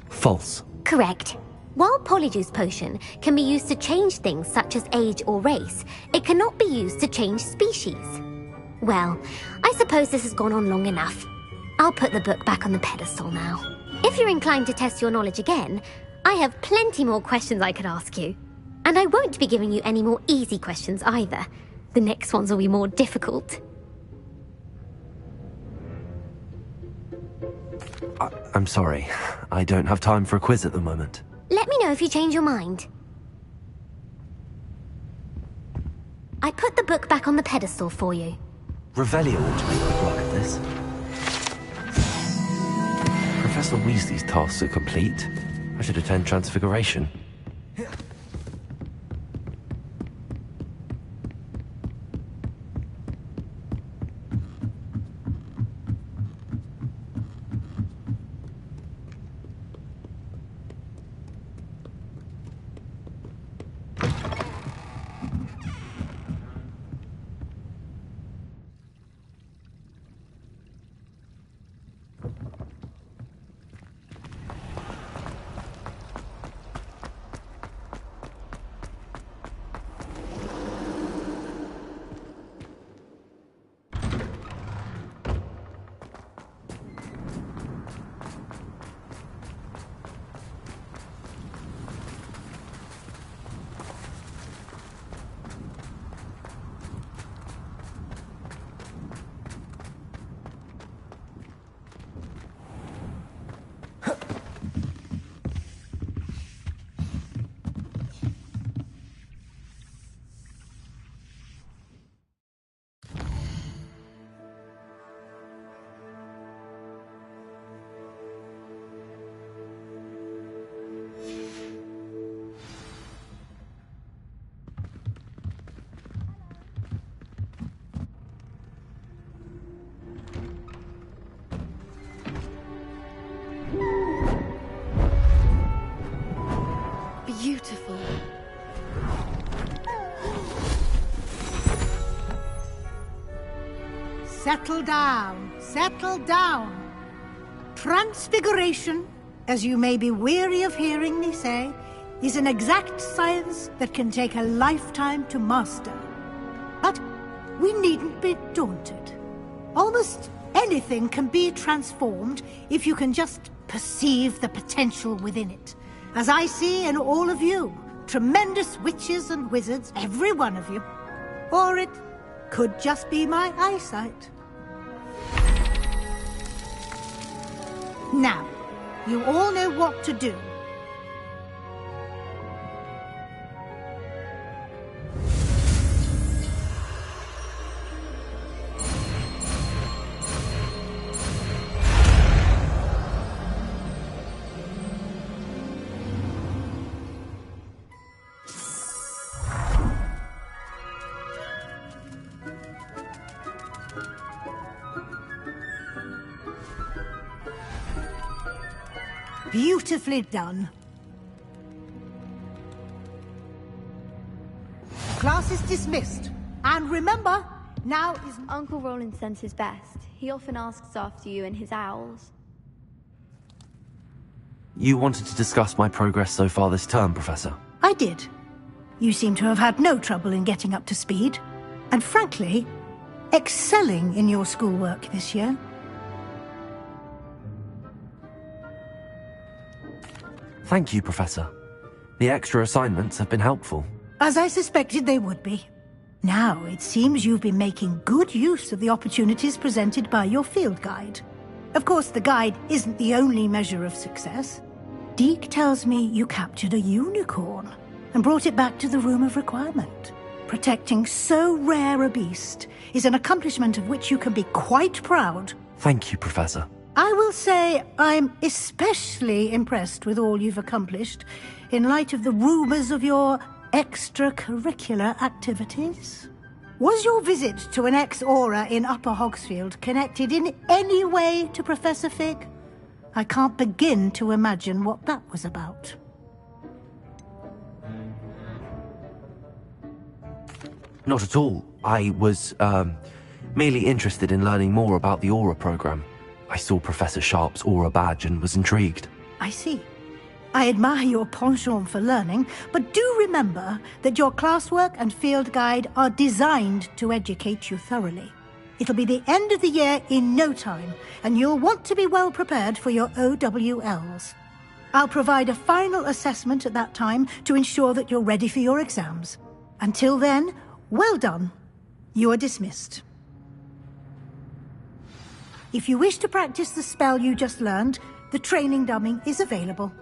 False. Correct. While Polyjuice Potion can be used to change things such as age or race, it cannot be used to change species. Well, I suppose this has gone on long enough. I'll put the book back on the pedestal now. If you're inclined to test your knowledge again, I have plenty more questions I could ask you. And I won't be giving you any more easy questions either. The next ones will be more difficult. I'm sorry. I don't have time for a quiz at the moment. Let me know if you change your mind. I put the book back on the pedestal for you. Revelio ought to be able to work at this. Professor Weasley's tasks are complete. I should attend Transfiguration. Beautiful. Settle down, settle down. Transfiguration, as you may be weary of hearing me say, is an exact science that can take a lifetime to master. But we needn't be daunted. Almost anything can be transformed if you can just perceive the potential within it. as I see in all of you. Tremendous witches and wizards, every one of you. Or it could just be my eyesight. Now, you all know what to do. Beautifully done. Class is dismissed. And remember, now is... Uncle Roland sends his best. He often asks after you and his owls. You wanted to discuss my progress so far this term, Professor? I did. You seem to have had no trouble in getting up to speed. And frankly, excelling in your schoolwork this year. Thank you, Professor. The extra assignments have been helpful. As I suspected they would be. Now, it seems you've been making good use of the opportunities presented by your field guide. Of course, the guide isn't the only measure of success. Deke tells me you captured a unicorn and brought it back to the Room of Requirement. Protecting so rare a beast is an accomplishment of which you can be quite proud. Thank you, Professor. I will say I'm especially impressed with all you've accomplished in light of the rumors of your extracurricular activities. Was your visit to an ex-aura in Upper Hogsfield connected in any way to Professor Fig? I can't begin to imagine what that was about. Not at all. I was, merely interested in learning more about the Aura program. I saw Professor Sharp's Aura badge and was intrigued. I see. I admire your penchant for learning, but do remember that your classwork and field guide are designed to educate you thoroughly. It'll be the end of the year in no time, and you'll want to be well prepared for your OWLs. I'll provide a final assessment at that time to ensure that you're ready for your exams. Until then, well done. You are dismissed. If you wish to practice the spell you just learned, the training dummy is available.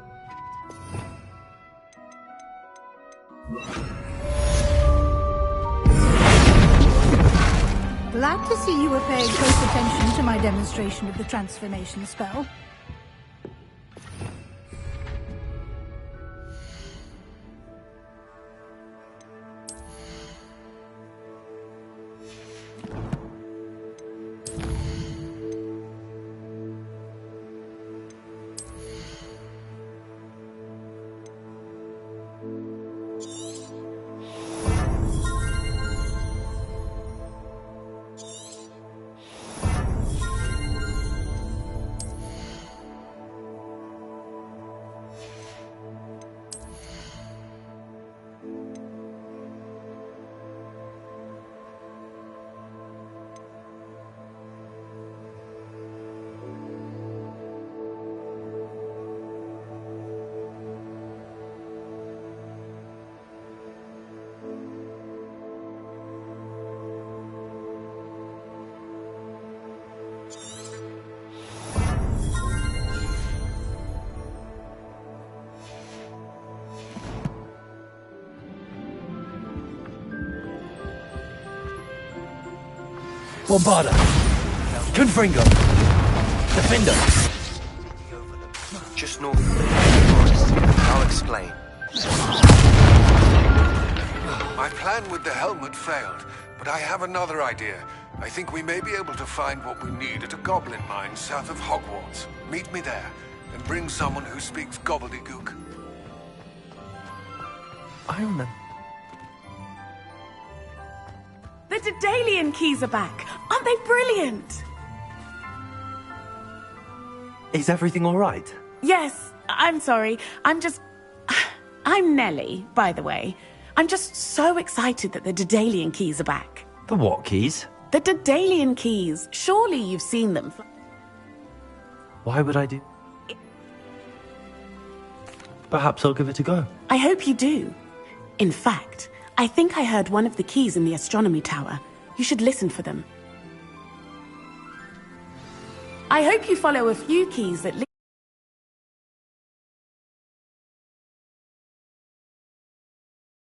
Glad to see you were paying close attention to my demonstration of the transformation spell. Bombarda! Confringo! Defender! Just north of the forest. I'll explain. My plan with the helmet failed, but I have another idea. I think we may be able to find what we need at a goblin mine south of Hogwarts. Meet me there, and bring someone who speaks gobbledygook. I remember. The Daedalian keys are back. Aren't they brilliant? Is everything all right? Yes, I'm sorry. I'm Nellie, by the way. I'm just so excited that the Daedalian keys are back. The what keys? The Daedalian keys. Surely you've seen them. Why would I do? Perhaps I'll give it a go. I hope you do. In fact, I think I heard one of the keys in the astronomy tower. You should listen for them. I hope you follow a few keys that lead